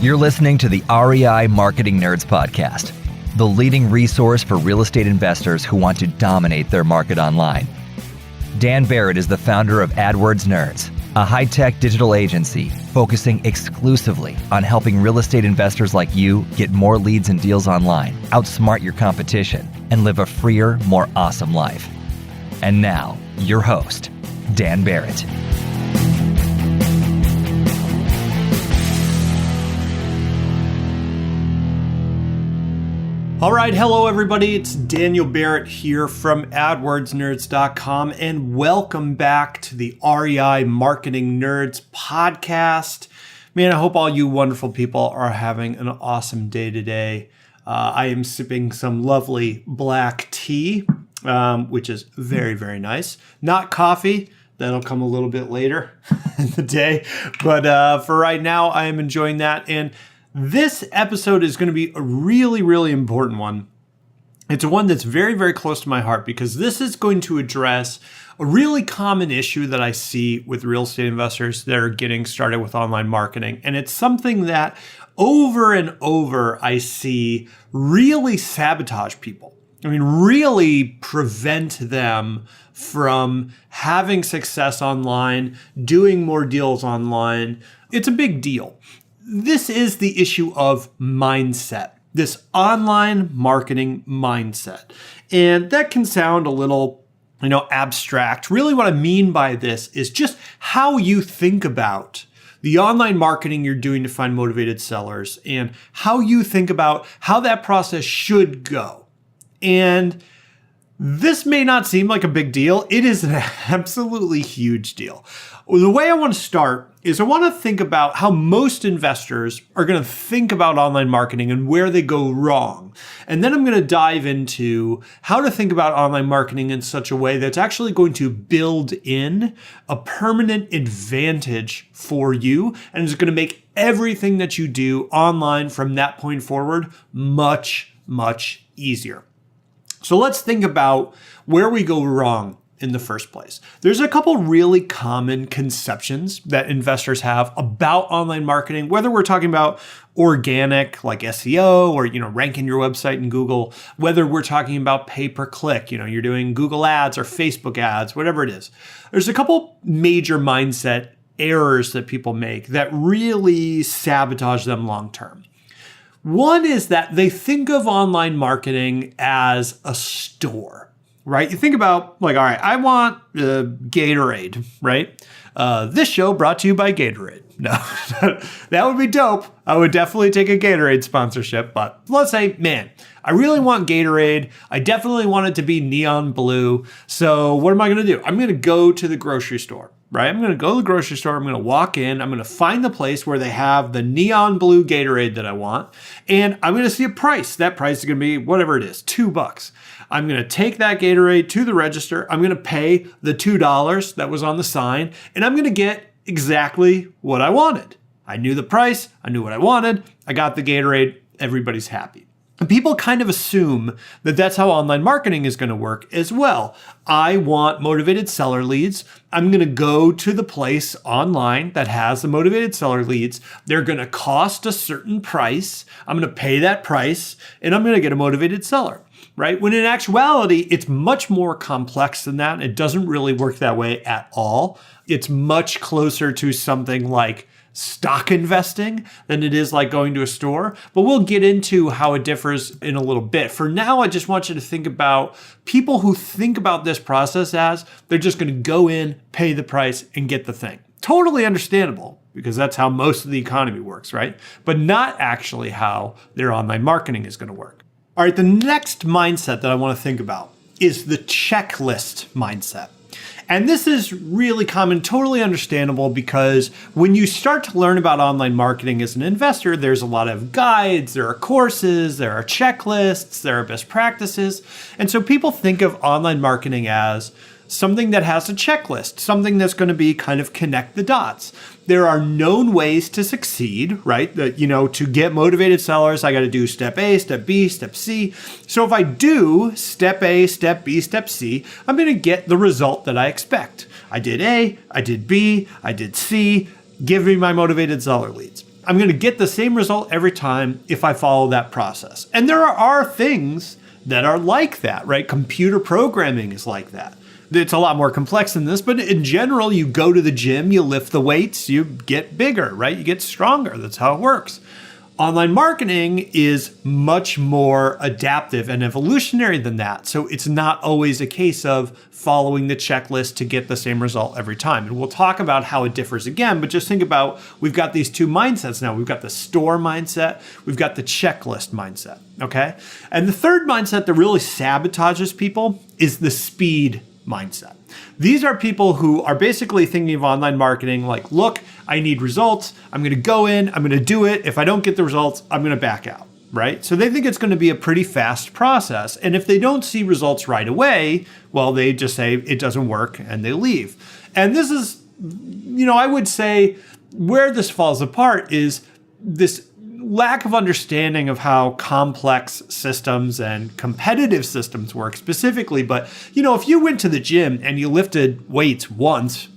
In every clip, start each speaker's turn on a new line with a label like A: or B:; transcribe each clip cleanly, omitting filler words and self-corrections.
A: You're listening to the REI Marketing Nerds Podcast, the leading resource for real estate investors who want to dominate their market online. Dan Barrett is the founder of AdWords Nerds, a high-tech digital agency focusing exclusively on helping real estate investors like you get more leads and deals online, outsmart your competition, and live a freer, more awesome life. And now, your host, Dan Barrett.
B: All right, hello everybody. It's Daniel Barrett here from AdWordsNerds.com, and welcome back to the REI Marketing Nerds podcast. Man, I hope all you wonderful people are having an awesome day today. I am sipping some lovely black tea, which is very, very nice. Not coffee. That'll come a little bit later in the day. But for right now, I am enjoying that. And this episode is going to be a really, really important one. It's one that's very, very close to my heart because this is going to address a really common issue that I see with real estate investors that are getting started with online marketing. And it's something that over and over I see really sabotage people. I mean, really prevent them from having success online, doing more deals online. It's a big deal. This is the issue of mindset, this online marketing mindset. And that can sound a little, abstract. Really what I mean by this is just how you think about the online marketing you're doing to find motivated sellers and how you think about how that process should go. And this may not seem like a big deal. It is an absolutely huge deal. The way I want to start is I want to think about how most investors are going to think about online marketing and where they go wrong. And then I'm going to dive into how to think about online marketing in such a way that's actually going to build in a permanent advantage for you and is going to make everything that you do online from that point forward much, much easier. So let's think about where we go wrong in the first place. There's a couple really common conceptions that investors have about online marketing, whether we're talking about organic like SEO or, ranking your website in Google, whether we're talking about pay-per-click, you're doing Google ads or Facebook ads, whatever it is. There's a couple major mindset errors that people make that really sabotage them long-term. One is that they think of online marketing as a store, right? You think about all right, I want Gatorade, right? This show brought to you by Gatorade. No, that would be dope. I would definitely take a Gatorade sponsorship, but let's say, man, I really want Gatorade. I definitely want it to be neon blue. So what am I going to do? I'm going to go to the grocery store. Right? I'm going to go to the grocery store. I'm going to walk in. I'm going to find the place where they have the neon blue Gatorade that I want. And I'm going to see a price. That price is going to be whatever it is, $2. I'm going to take that Gatorade to the register. I'm going to pay the $2 that was on the sign. And I'm going to get exactly what I wanted. I knew the price. I knew what I wanted. I got the Gatorade. Everybody's happy. And people kind of assume that that's how online marketing is going to work as well. I want motivated seller leads. I'm going to go to the place online that has the motivated seller leads. They're going to cost a certain price. I'm going to pay that price and I'm going to get a motivated seller, right? When in actuality, it's much more complex than that. It doesn't really work that way at all. It's much closer to something like stock investing than it is like going to a store. But we'll get into how it differs in a little bit. For now, I just want you to think about people who think about this process as they're just going to go in, pay the price, and get the thing. Totally understandable because that's how most of the economy works, right? But not actually how their online marketing is going to work. All right, the next mindset that I want to think about is the checklist mindset. And this is really common, totally understandable, because when you start to learn about online marketing as an investor, there's a lot of guides, there are courses, there are checklists, there are best practices. And so people think of online marketing as something that has a checklist, something that's going to be kind of connect the dots. There are known ways to succeed, right? That, to get motivated sellers, I got to do step A, step B, step C. So if I do step A, step B, step C, I'm going to get the result that I expect. I did A, I did B, I did C. Give me my motivated seller leads. I'm going to get the same result every time if I follow that process. And there are things that are like that, right? Computer programming is like that. It's a lot more complex than this, but in general, you go to the gym, you lift the weights, you get bigger, right? You get stronger. That's how it works. Online marketing is much more adaptive and evolutionary than that. So it's not always a case of following the checklist to get the same result every time. And we'll talk about how it differs again, but just think about, we've got these two mindsets now. We've got the store mindset, we've got the checklist mindset, okay? And the third mindset that really sabotages people is the speed mindset. These are people who are basically thinking of online marketing like, look, I need results. I'm going to go in, I'm going to do it. If I don't get the results, I'm going to back out, right? So they think it's going to be a pretty fast process. And if they don't see results right away, well, they just say it doesn't work and they leave. And this is, I would say where this falls apart is this lack of understanding of how complex systems and competitive systems work specifically. But, if you went to the gym and you lifted weights once,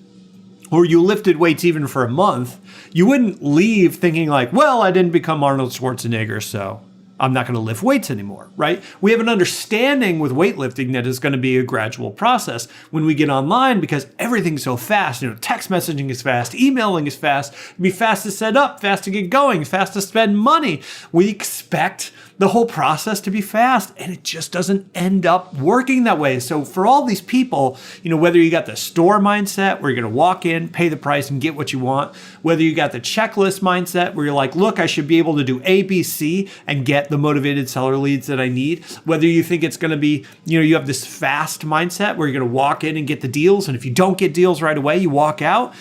B: or you lifted weights even for a month, you wouldn't leave thinking like, well, I didn't become Arnold Schwarzenegger, so I'm not going to lift weights anymore, right? We have an understanding with weightlifting that it's going to be a gradual process. When we get online, because everything's so fast, text messaging is fast, emailing is fast, it'd be fast to set up, fast to get going, fast to spend money. We expect the whole process to be fast, and it just doesn't end up working that way. So for all these people, whether you got the store mindset where you're going to walk in, pay the price and get what you want, whether you got the checklist mindset where you're like, look, I should be able to do A, B, C and get the motivated seller leads that I need, whether you think it's going to be, you have this fast mindset where you're going to walk in and get the deals, and if you don't get deals right away, you walk out.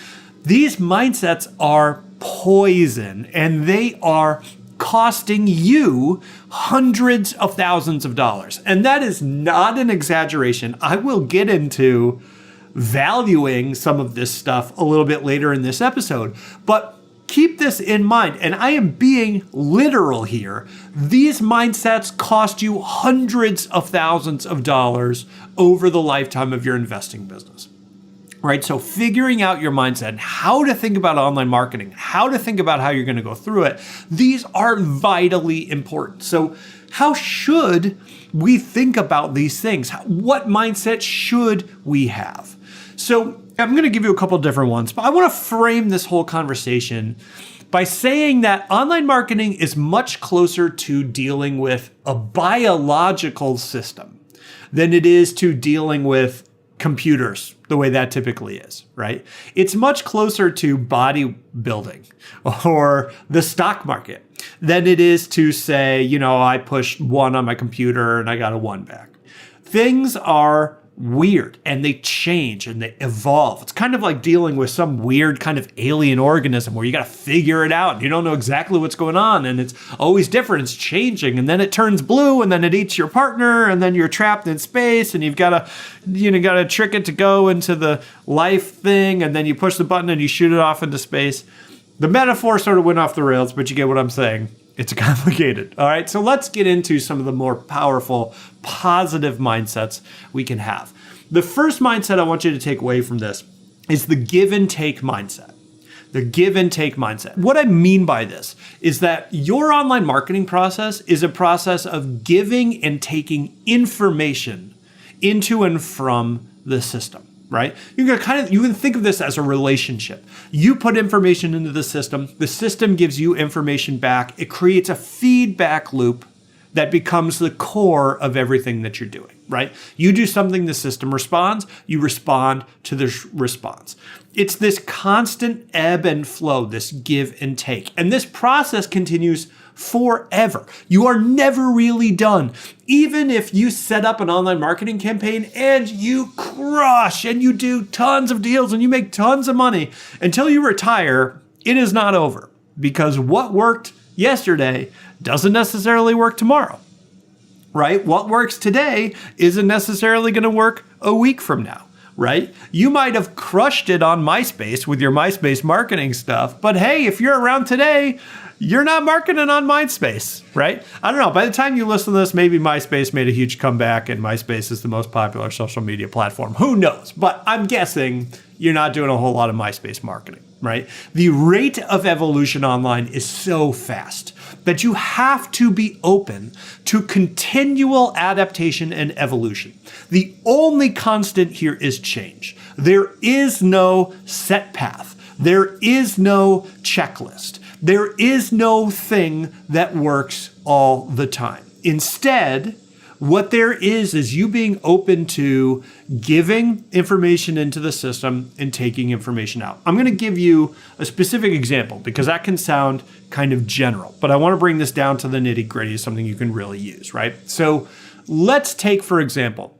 B: These mindsets are poison, and they are costing you hundreds of thousands of dollars. And that is not an exaggeration. I will get into valuing some of this stuff a little bit later in this episode, but keep this in mind. And I am being literal here. These mindsets cost you hundreds of thousands of dollars over the lifetime of your investing business. Right? So figuring out your mindset, how to think about online marketing, how to think about how you're going to go through it, these are vitally important. So how should we think about these things? What mindset should we have? So I'm going to give you a couple different ones, but I want to frame this whole conversation by saying that online marketing is much closer to dealing with a biological system than it is to dealing with computers, the way that typically is, right? It's much closer to bodybuilding or the stock market than it is to say, I pushed 1 on my computer and I got a 1 back. Things are weird and they change and they evolve. It's kind of like dealing with some weird kind of alien organism where you got to figure it out and you don't know exactly what's going on and it's always different. It's changing and then it turns blue and then it eats your partner and then you're trapped in space and you've got to trick it to go into the life thing and then you push the button and you shoot it off into space. The metaphor sort of went off the rails, but you get what I'm saying. It's complicated. All right, so let's get into some of the more powerful, positive mindsets we can have. The first mindset I want you to take away from this is the give and take mindset. The give and take mindset. What I mean by this is that your online marketing process is a process of giving and taking information into and from the system. Right? You can think of this as a relationship. You put information into the system gives you information back. It creates a feedback loop that becomes the core of everything that you're doing, right? You do something, the system responds, you respond to the response. It's this constant ebb and flow, this give and take. And this process continues forever. You are never really done. Even if you set up an online marketing campaign and you crush and you do tons of deals and you make tons of money until you retire, it is not over because what worked yesterday doesn't necessarily work tomorrow, right? What works today isn't necessarily going to work a week from now. Right? You might have crushed it on MySpace with your MySpace marketing stuff, but hey, if you're around today, you're not marketing on MySpace, right? I don't know. By the time you listen to this, maybe MySpace made a huge comeback and MySpace is the most popular social media platform. Who knows? But I'm guessing you're not doing a whole lot of MySpace marketing, right? The rate of evolution online is so fast that you have to be open to continual adaptation and evolution. The only constant here is change. There is no set path. There is no checklist. There is no thing that works all the time. Instead, what there is you being open to giving information into the system and taking information out. I'm going to give you a specific example because that can sound kind of general, but I want to bring this down to the nitty-gritty, something you can really use, right? So let's take, for example,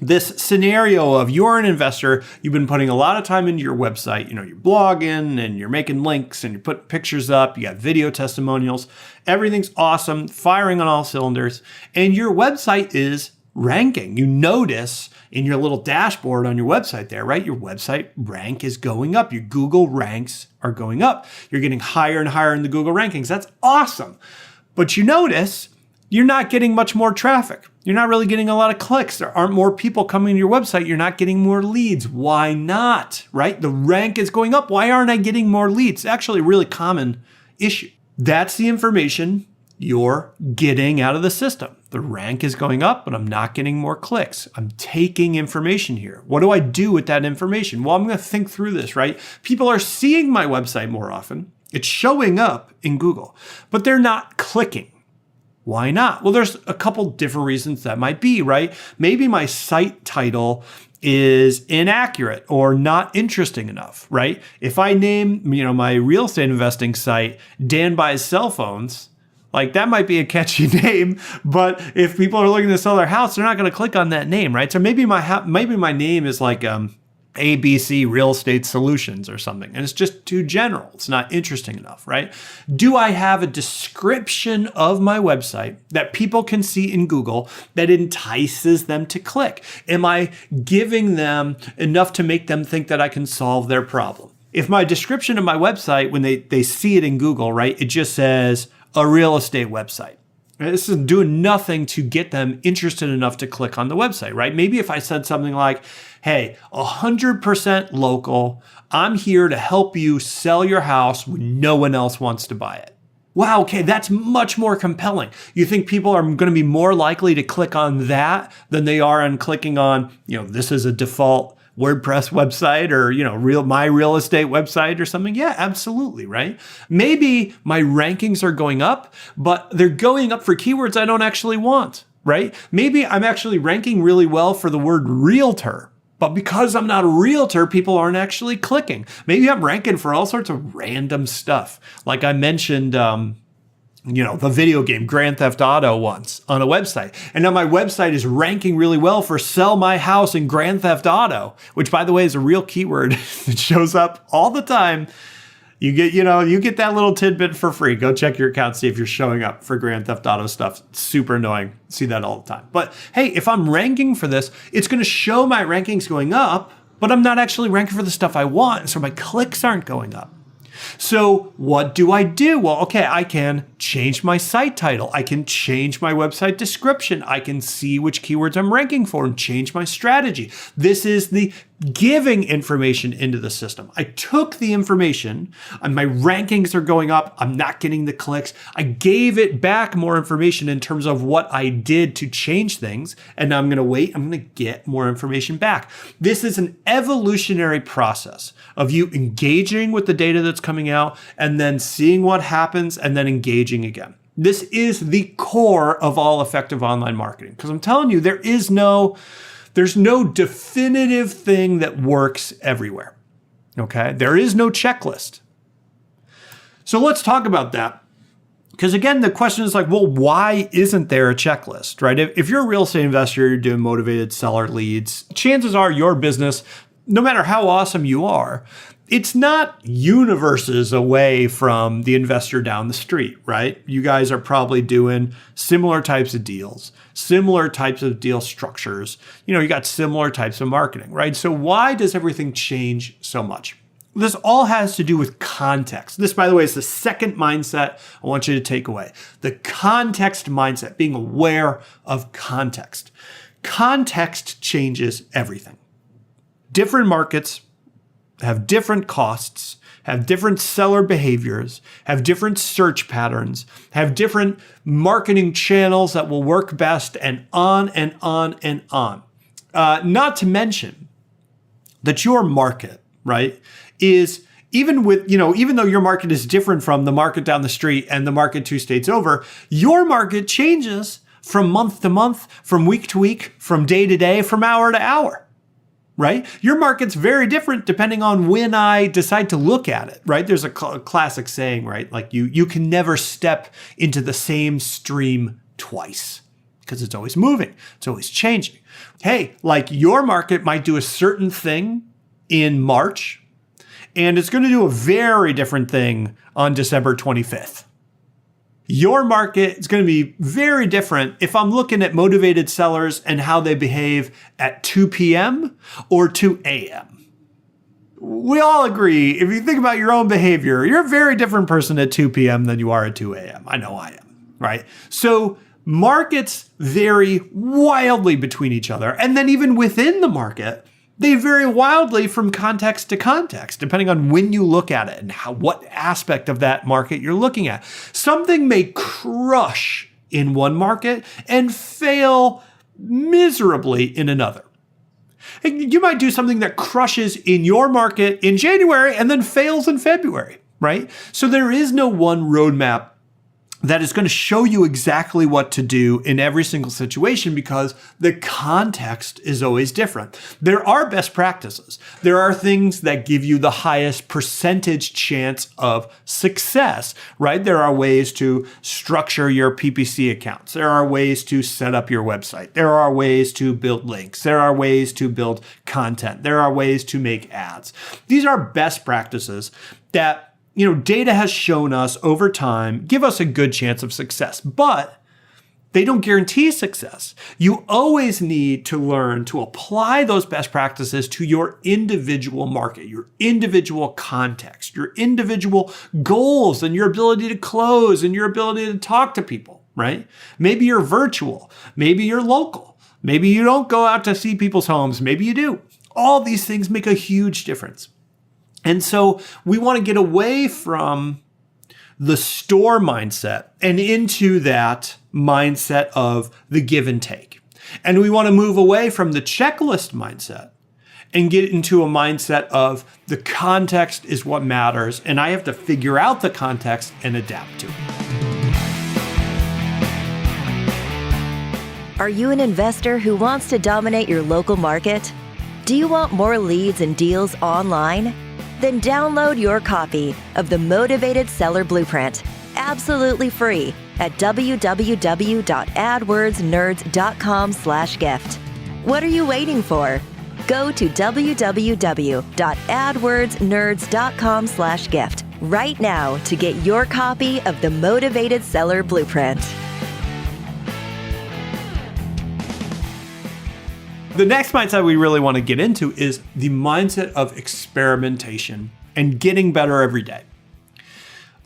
B: this scenario of you're an investor, you've been putting a lot of time into your website, you're blogging and you're making links and you're putting pictures up, you got video testimonials, everything's awesome, firing on all cylinders, and your website is ranking. You notice in your little dashboard on your website there, right? Your website rank is going up. Your Google ranks are going up. You're getting higher and higher in the Google rankings. That's awesome. But you notice you're not getting much more traffic. You're not really getting a lot of clicks. There aren't more people coming to your website. You're not getting more leads. Why not, right? The rank is going up. Why aren't I getting more leads? It's actually a really common issue. That's the information you're getting out of the system. The rank is going up, but I'm not getting more clicks. I'm taking information here. What do I do with that information? Well, I'm going to think through this, right? People are seeing my website more often. It's showing up in Google, but they're not clicking. Why not? Well, there's a couple different reasons that might be, right? Maybe my site title is inaccurate or not interesting enough, right? If I name, my real estate investing site, Dan Buys Cell Phones, like that might be a catchy name, but if people are looking to sell their house, they're not going to click on that name, right? So maybe my name is like ABC Real Estate Solutions or something, and it's just too general. It's not interesting enough, right? Do I have a description of my website that people can see in Google that entices them to click? Am I giving them enough to make them think that I can solve their problem? If my description of my website, when they see it in Google, right, it just says a real estate website. This is doing nothing to get them interested enough to click on the website, right? Maybe if I said something like, hey, 100% local, I'm here to help you sell your house when no one else wants to buy it. Wow, okay, that's much more compelling. You think people are going to be more likely to click on that than they are on clicking on, this is a default WordPress website or, my real estate website or something? Yeah, absolutely, right? Maybe my rankings are going up, but they're going up for keywords I don't actually want, right? Maybe I'm actually ranking really well for the word realtor, but because I'm not a realtor, people aren't actually clicking. Maybe I'm ranking for all sorts of random stuff. Like I mentioned, the video game Grand Theft Auto once on a website. And now my website is ranking really well for sell my house in Grand Theft Auto, which by the way is a real keyword that shows up all the time. You get that little tidbit for free. Go check your account, see if you're showing up for Grand Theft Auto stuff. It's super annoying. See that all the time. But hey, if I'm ranking for this, it's going to show my rankings going up, but I'm not actually ranking for the stuff I want. So my clicks aren't going up. So what do I do? Well, okay, I can change my site title. I can change my website description. I can see which keywords I'm ranking for and change my strategy. This is the giving information into the system. I took the information and my rankings are going up. I'm not getting the clicks. I gave it back more information in terms of what I did to change things. And now I'm going to wait. I'm going to get more information back. This is an evolutionary process of you engaging with the data that's coming out and then seeing what happens and then engaging again. This is the core of all effective online marketing. Because I'm telling you, there's no definitive thing that works everywhere. Okay? There is no checklist. So let's talk about that. Because again, the question is like, well, why isn't there a checklist, right? If you're a real estate investor, you're doing motivated seller leads, chances are your business, no matter how awesome you are, it's not universes away from the investor down the street, right? You guys are probably doing similar types of deals, similar types of deal structures. You got similar types of marketing, right? So why does everything change so much? This all has to do with context. This, by the way, is the second mindset I want you to take away. The context mindset, being aware of context. Context changes everything. Different markets have different costs, have different seller behaviors, have different search patterns, have different marketing channels that will work best, and on and on and on. Not to mention that your market, right, is even though your market is different from the market down the street and the market 2 states over, your market changes from month to month, from week to week, from day to day, from hour to hour. Right? Your market's very different depending on when I decide to look at it, right? There's a classic saying, right? Like you can never step into the same stream twice because it's always moving. It's always changing. Hey, like your market might do a certain thing in March and it's going to do a very different thing on December 25th. Your market is going to be very different if I'm looking at motivated sellers and how they behave at 2 p.m. or 2 a.m. We all agree, if you think about your own behavior, you're a very different person at 2 p.m. than you are at 2 a.m. I know I am, right? So markets vary wildly between each other. And then even within the market, they vary wildly from context to context, depending on when you look at it and what aspect of that market you're looking at. Something may crush in one market and fail miserably in another. You might do something that crushes in your market in January and then fails in February, right? So there is no one roadmap that is going to show you exactly what to do in every single situation because the context is always different. There are best practices. There are things that give you the highest percentage chance of success, right? There are ways to structure your PPC accounts. There are ways to set up your website. There are ways to build links. There are ways to build content. There are ways to make ads. These are best practices that data has shown us over time give us a good chance of success, but they don't guarantee success. You always need to learn to apply those best practices to your individual market, your individual context, your individual goals and your ability to close and your ability to talk to people, right? Maybe you're virtual. Maybe you're local. Maybe you don't go out to see people's homes. Maybe you do. All these things make a huge difference. And so we want to get away from the store mindset and into that mindset of the give and take. And we want to move away from the checklist mindset and get into a mindset of the context is what matters. And I have to figure out the context and adapt to it.
C: Are you an investor who wants to dominate your local market? Do you want more leads and deals online? Then download your copy of the Motivated Seller Blueprint absolutely free at www.adwordsnerds.com/gift. What are you waiting for? Go to www.adwordsnerds.com/gift right now to get your copy of the Motivated Seller Blueprint.
B: The next mindset we really want to get into is the mindset of experimentation and getting better every day.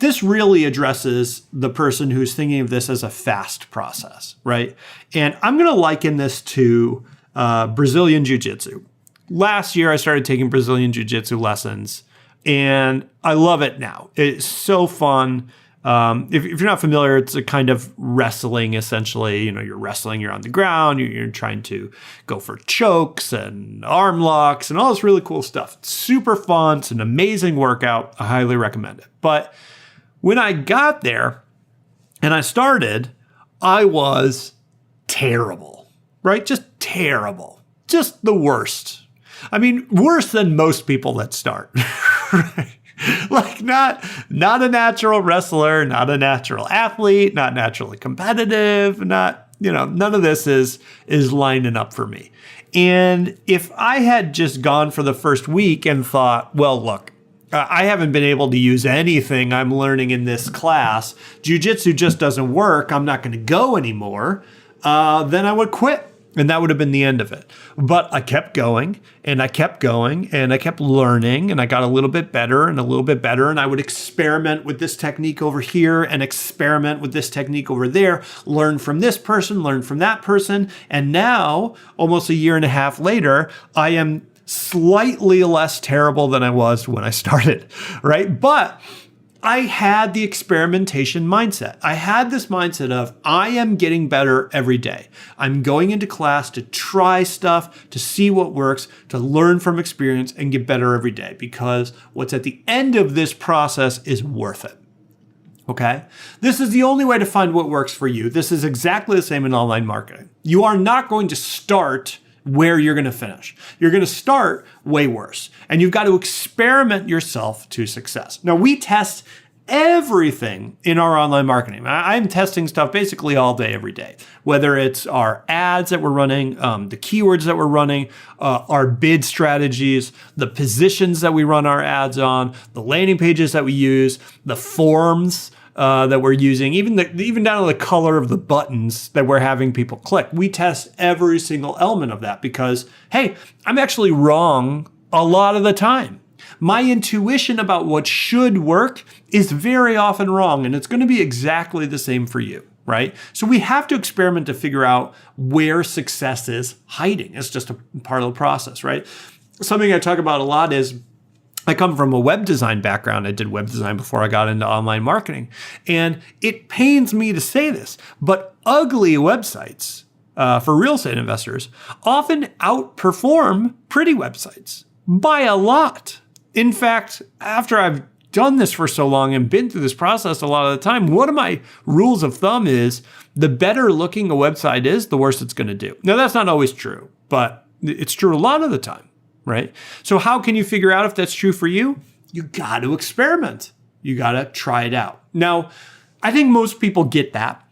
B: This really addresses the person who's thinking of this as a fast process, right? And I'm going to liken this to Brazilian Jiu-Jitsu. Last year, I started taking Brazilian Jiu-Jitsu lessons, and I love it now. It's so fun. If you're not familiar, it's a kind of wrestling, essentially. You're wrestling, you're on the ground, you're trying to go for chokes and arm locks and all this really cool stuff. It's super fun. It's an amazing workout. I highly recommend it. But when I got there and I started, I was terrible, right? Just terrible. Just the worst. I mean, worse than most people that start, right? Like not a natural wrestler, not a natural athlete, not naturally competitive, none of this is lining up for me. And if I had just gone for the first week and thought, well, look, I haven't been able to use anything I'm learning in this class. Jiu-jitsu just doesn't work. I'm not going to go anymore. Then I would quit. And that would have been the end of it. But I kept going and I kept going and I kept learning and I got a little bit better and a little bit better. And I would experiment with this technique over here and experiment with this technique over there, learn from this person, learn from that person. And now, almost a year and a half later, I am slightly less terrible than I was when I started, right? But I had the experimentation mindset. I had this mindset of I am getting better every day. I'm going into class to try stuff, to see what works, to learn from experience and get better every day because what's at the end of this process is worth it. Okay? This is the only way to find what works for you. This is exactly the same in online marketing. You are not going to start where you're going to finish. You're going to start way worse. And you've got to experiment yourself to success. Now, we test everything in our online marketing. I'm testing stuff basically all day, every day, whether it's our ads that we're running, the keywords that we're running, our bid strategies, the positions that we run our ads on, the landing pages that we use, the forms that we're using, even down to the color of the buttons that we're having people click. We test every single element of that because, hey, I'm actually wrong a lot of the time. My intuition about what should work is very often wrong, and it's going to be exactly the same for you, right? So we have to experiment to figure out where success is hiding. It's just a part of the process, right? Something I talk about a lot is I come from a web design background. I did web design before I got into online marketing. And it pains me to say this, but ugly websites for real estate investors often outperform pretty websites by a lot. In fact, after I've done this for so long and been through this process a lot of the time, one of my rules of thumb is the better looking a website is, the worse it's going to do. Now, that's not always true, but it's true a lot of the time. Right? So how can you figure out if that's true for you? You got to experiment. You got to try it out. Now, I think most people get that.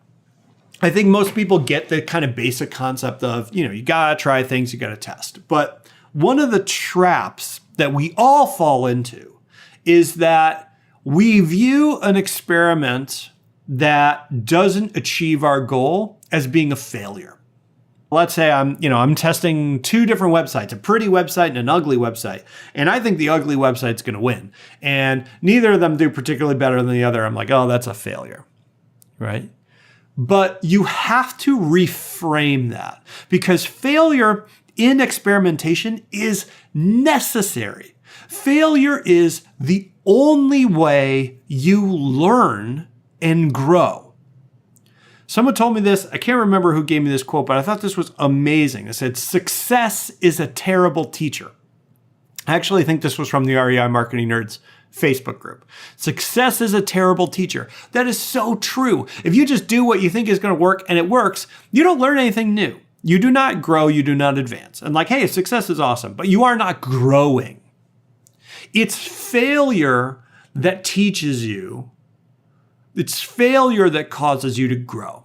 B: I think most people get the kind of basic concept of, you got to try things, you got to test. But one of the traps that we all fall into is that we view an experiment that doesn't achieve our goal as being a failure. Let's say I'm testing two different websites, a pretty website and an ugly website. And I think the ugly website's going to win. And neither of them do particularly better than the other. I'm like, oh, that's a failure, right? But you have to reframe that because failure in experimentation is necessary. Failure is the only way you learn and grow. Someone told me this, I can't remember who gave me this quote, but I thought this was amazing. It said, success is a terrible teacher. I actually think this was from the REI Marketing Nerds Facebook group. Success is a terrible teacher. That is so true. If you just do what you think is going to work and it works, you don't learn anything new. You do not grow, you do not advance. And like, hey, success is awesome, but you are not growing. It's failure that teaches you. It's failure that causes you to grow,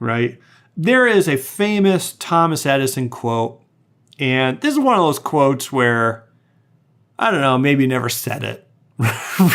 B: right? There is a famous Thomas Edison quote, and this is one of those quotes where, I don't know, maybe never said it,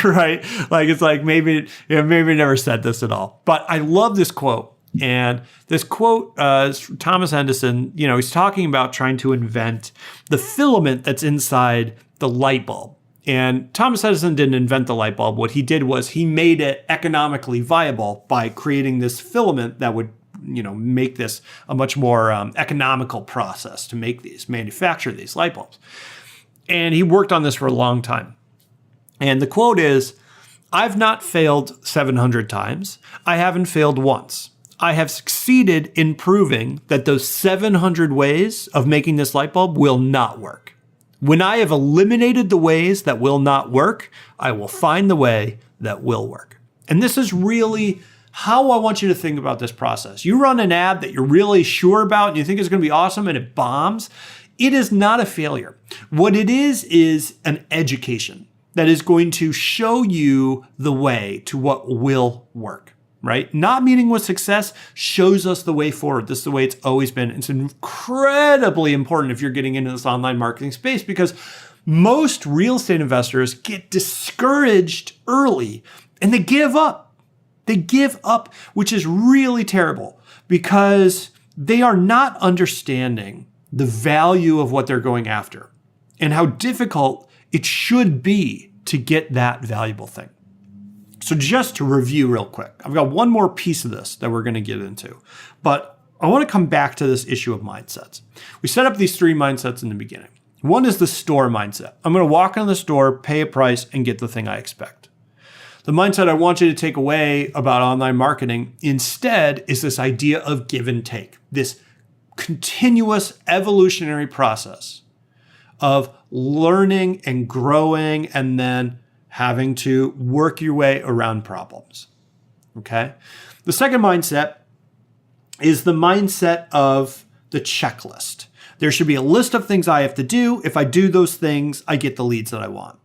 B: right? Like it's like maybe never said this at all. But I love this quote, and this quote is from Thomas Edison. He's talking about trying to invent the filament that's inside the light bulb. And Thomas Edison didn't invent the light bulb. What he did was he made it economically viable by creating this filament that would, make this a much more economical process to manufacture these light bulbs. And he worked on this for a long time. And the quote is, I've not failed 700 times. I haven't failed once. I have succeeded in proving that those 700 ways of making this light bulb will not work. When I have eliminated the ways that will not work, I will find the way that will work. And this is really how I want you to think about this process. You run an ad that you're really sure about and you think is going to be awesome and it bombs. It is not a failure. What it is an education that is going to show you the way to what will work. Right? Not meeting with success shows us the way forward. This is the way it's always been. It's incredibly important if you're getting into this online marketing space because most real estate investors get discouraged early and they give up. They give up, which is really terrible because they are not understanding the value of what they're going after and how difficult it should be to get that valuable thing. So just to review real quick, I've got one more piece of this that we're going to get into, but I want to come back to this issue of mindsets. We set up these 3 mindsets in the beginning. One is the store mindset. I'm going to walk in the store, pay a price, and get the thing I expect. The mindset I want you to take away about online marketing instead is this idea of give and take, this continuous evolutionary process of learning and growing and then having to work your way around problems. Okay? The second mindset is the mindset of the checklist. There should be a list of things I have to do. If I do those things, I get the leads that I want.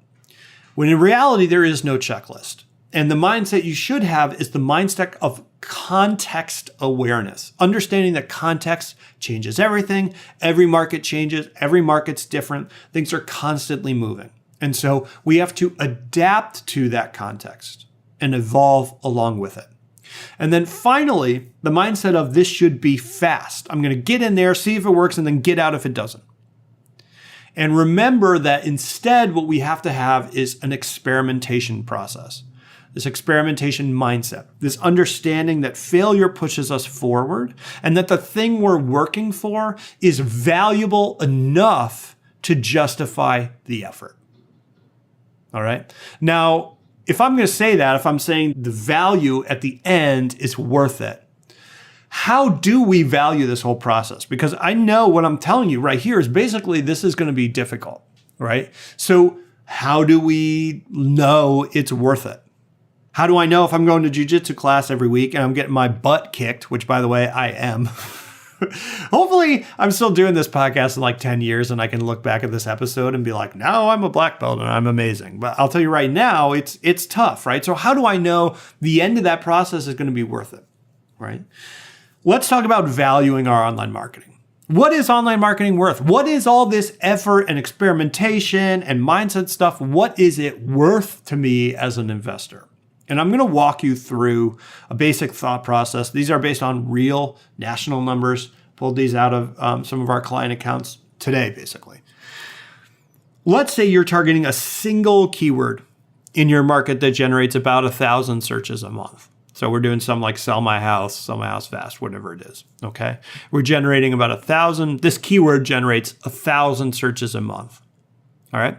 B: When in reality, there is no checklist. And the mindset you should have is the mindset of context awareness, understanding that context changes everything. Every market changes. Every market's different. Things are constantly moving. And so we have to adapt to that context and evolve along with it. And then finally, the mindset of this should be fast. I'm going to get in there, see if it works, and then get out if it doesn't. And remember that instead, what we have to have is an experimentation process. This experimentation mindset, this understanding that failure pushes us forward and that the thing we're working for is valuable enough to justify the effort. All right. Now, if I'm going to say that, if I'm saying the value at the end is worth it, how do we value this whole process? Because I know what I'm telling you right here is basically this is going to be difficult, right? So how do we know it's worth it? How do I know if I'm going to jiu-jitsu class every week and I'm getting my butt kicked, which by the way, I am. Hopefully I'm still doing this podcast in like 10 years and I can look back at this episode and be like, no, I'm a black belt and I'm amazing. But I'll tell you right now, it's tough, right? So how do I know the end of that process is going to be worth it, right? Let's talk about valuing our online marketing. What is online marketing worth? What is all this effort and experimentation and mindset stuff? What is it worth to me as an investor? And I'm going to walk you through a basic thought process. These are based on real national numbers. Pulled these out of some of our client accounts today, basically. Let's say you're targeting a single keyword in your market that generates about 1,000 searches a month. So we're doing some like sell my house fast, whatever it is, okay? We're generating about 1,000. This keyword generates 1,000 searches a month, all right?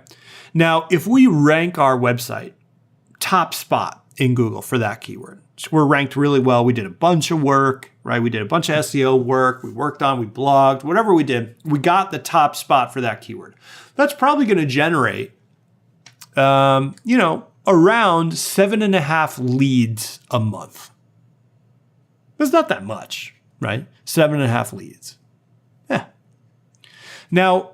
B: Now, if we rank our website top spot in Google for that keyword, so we're ranked really well. We did a bunch of work, right? We did a bunch of SEO work. We worked on, we blogged, whatever we did. We got the top spot for that keyword. That's probably going to generate, around 7.5 leads a month. That's not that much, right? 7.5 leads. Yeah. Now,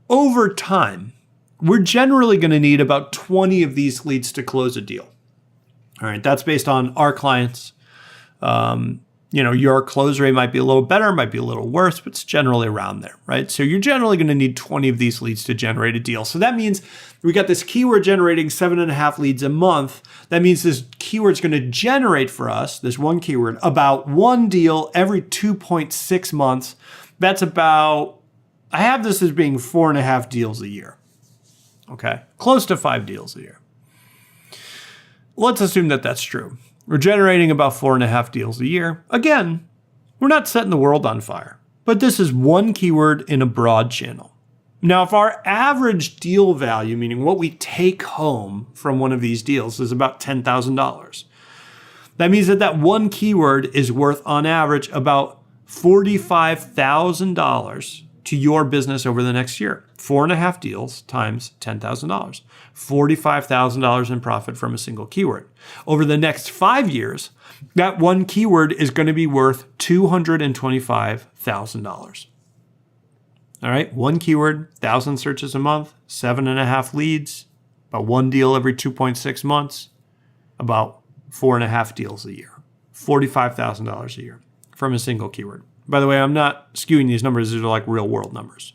B: over time, we're generally going to need about 20 of these leads to close a deal. All right, that's based on our clients. Your close rate might be a little better, might be a little worse, but it's generally around there, right? So you're generally going to need 20 of these leads to generate a deal. So that means we got this keyword generating 7.5 leads a month. That means this keyword's going to generate for us, this one keyword, about one deal every 2.6 months. That's about, I have this as being 4.5 deals a year. Okay, close to 5 deals a year. Let's assume that that's true. We're generating about 4.5 deals a year. Again, we're not setting the world on fire, but this is one keyword in a broad channel. Now, if our average deal value, meaning what we take home from one of these deals, is about $10,000, that means that one keyword is worth on average about $45,000 to your business over the next year. 4.5 deals times $10,000. $45,000 in profit from a single keyword. Over the next 5 years, that one keyword is going to be worth $225,000. All right, one keyword, 1,000 searches a month, 7.5 leads, about one deal every 2.6 months, about 4.5 deals a year, $45,000 a year from a single keyword. By the way, I'm not skewing these numbers. These are like real world numbers.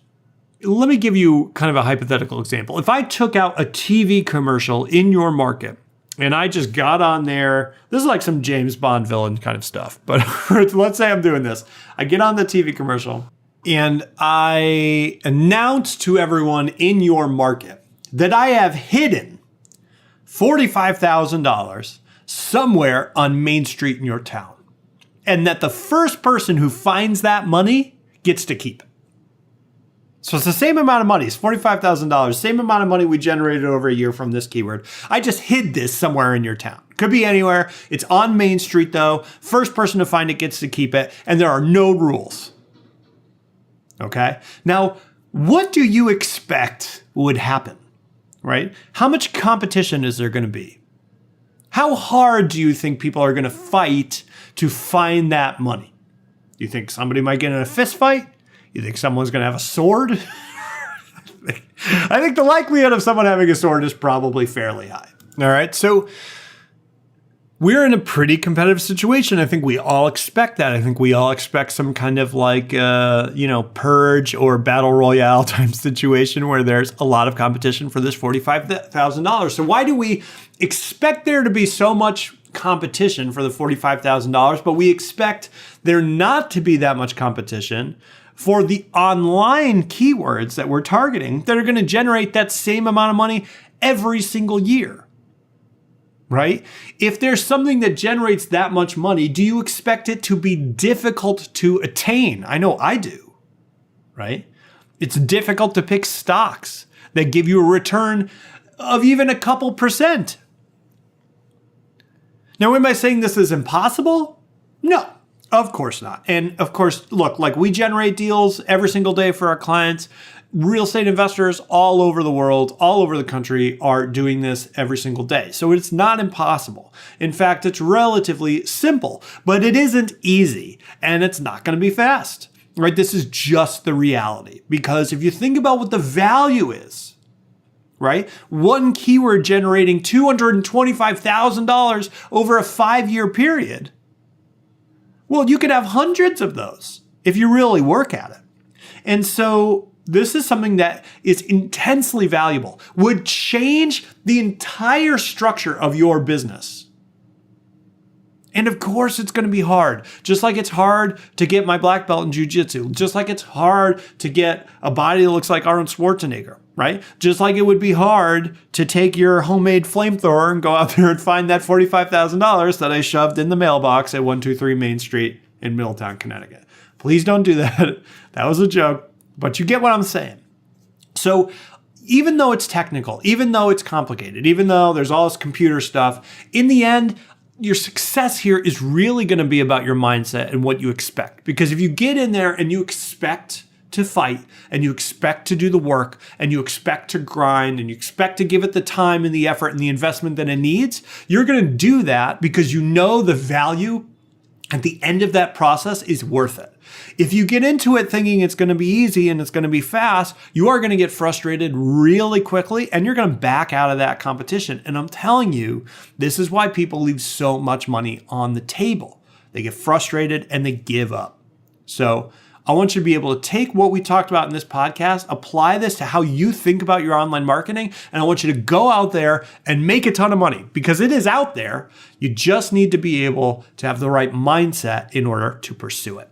B: Let me give you kind of a hypothetical example. If I took out a TV commercial in your market And I just got on there. This is like some James Bond villain kind of stuff. But let's say I'm doing this. I get on the TV commercial and I announce to everyone in your market that I have hidden $45,000 somewhere on Main Street in your town. And that the first person who finds that money gets to keep it. So it's the same amount of money. It's $45,000. Same amount of money we generated over a year from this keyword. I just hid this somewhere in your town. Could be anywhere. It's on Main Street though. First person to find it gets to keep it. And there are no rules. Okay? Now, what do you expect would happen? Right? How much competition is there going to be? How hard do you think people are going to fight to find that money? Do you think somebody might get in a fist fight? You think someone's going to have a sword? I think the likelihood of someone having a sword is probably fairly high. All right. So we're in a pretty competitive situation. I think we all expect that. I think we all expect some kind of like, purge or battle royale type situation where there's a lot of competition for this $45,000. So why do we expect there to be so much competition for the $45,000, but we expect there not to be that much competition for the online keywords that we're targeting that are going to generate that same amount of money every single year, right? If there's something that generates that much money, do you expect it to be difficult to attain? I know I do, right? It's difficult to pick stocks that give you a return of even a couple percent. Now, am I saying this is impossible? No. Of course not. And of course, look, like we generate deals every single day for our clients. Real estate investors all over the world, all over the country are doing this every single day. So it's not impossible. In fact, it's relatively simple, but it isn't easy and it's not going to be fast, right? This is just the reality. Because if you think about what the value is, right? One keyword generating $225,000 over a 5-year period. Well, you could have hundreds of those if you really work at it. And so this is something that is intensely valuable, would change the entire structure of your business. And of course, it's going to be hard. Just like it's hard to get my black belt in jiu-jitsu. Just like it's hard to get a body that looks like Arnold Schwarzenegger, right? Just like it would be hard to take your homemade flamethrower and go out there and find that $45,000 that I shoved in the mailbox at 123 Main Street in Middletown, Connecticut. Please don't do that. That was a joke, but you get what I'm saying. So even though it's technical, even though it's complicated, even though there's all this computer stuff, in the end, your success here is really going to be about your mindset and what you expect. Because if you get in there and you expect to fight and you expect to do the work and you expect to grind and you expect to give it the time and the effort and the investment that it needs, you're going to do that because you know the value at the end of that process is worth it. If you get into it thinking it's going to be easy and it's going to be fast, you are going to get frustrated really quickly and you're going to back out of that competition. And I'm telling you, this is why people leave so much money on the table. They get frustrated and they give up. So I want you to be able to take what we talked about in this podcast, apply this to how you think about your online marketing, and I want you to go out there and make a ton of money because it is out there. You just need to be able to have the right mindset in order to pursue it.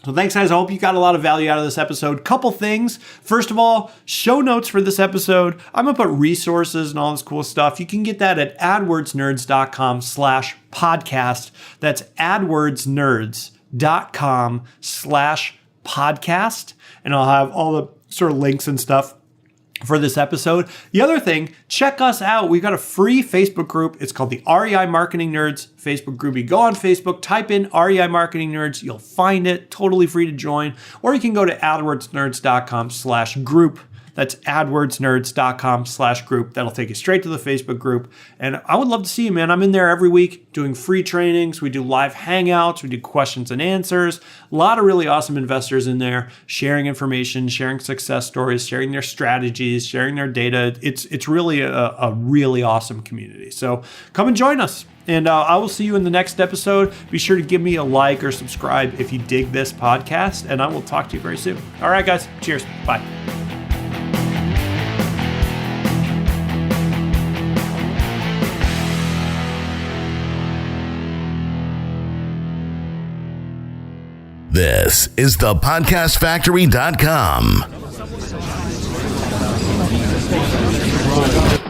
B: So thanks, guys. I hope you got a lot of value out of this episode. Couple things. First of all, show notes for this episode. I'm going to put resources and all this cool stuff. You can get that at adwordsnerds.com/podcast. That's adwordsnerds.com/podcast. And I'll have all the sort of links and stuff for this episode. The other thing, check us out. We've got a free Facebook group. It's called the REI Marketing Nerds Facebook group. You go on Facebook, type in REI Marketing Nerds. You'll find it. Totally free to join. Or you can go to adwordsnerds.com/group. That's adwordsnerds.com/group. That'll take you straight to the Facebook group. And I would love to see you, man. I'm in there every week doing free trainings. We do live hangouts. We do questions and answers. A lot of really awesome investors in there sharing information, sharing success stories, sharing their strategies, sharing their data. It's really a really awesome community. So come and join us. And I will see you in the next episode. Be sure to give me a like or subscribe if you dig this podcast. And I will talk to you very soon. All right, guys. Cheers. Bye.
D: This is thepodcastfactory.com.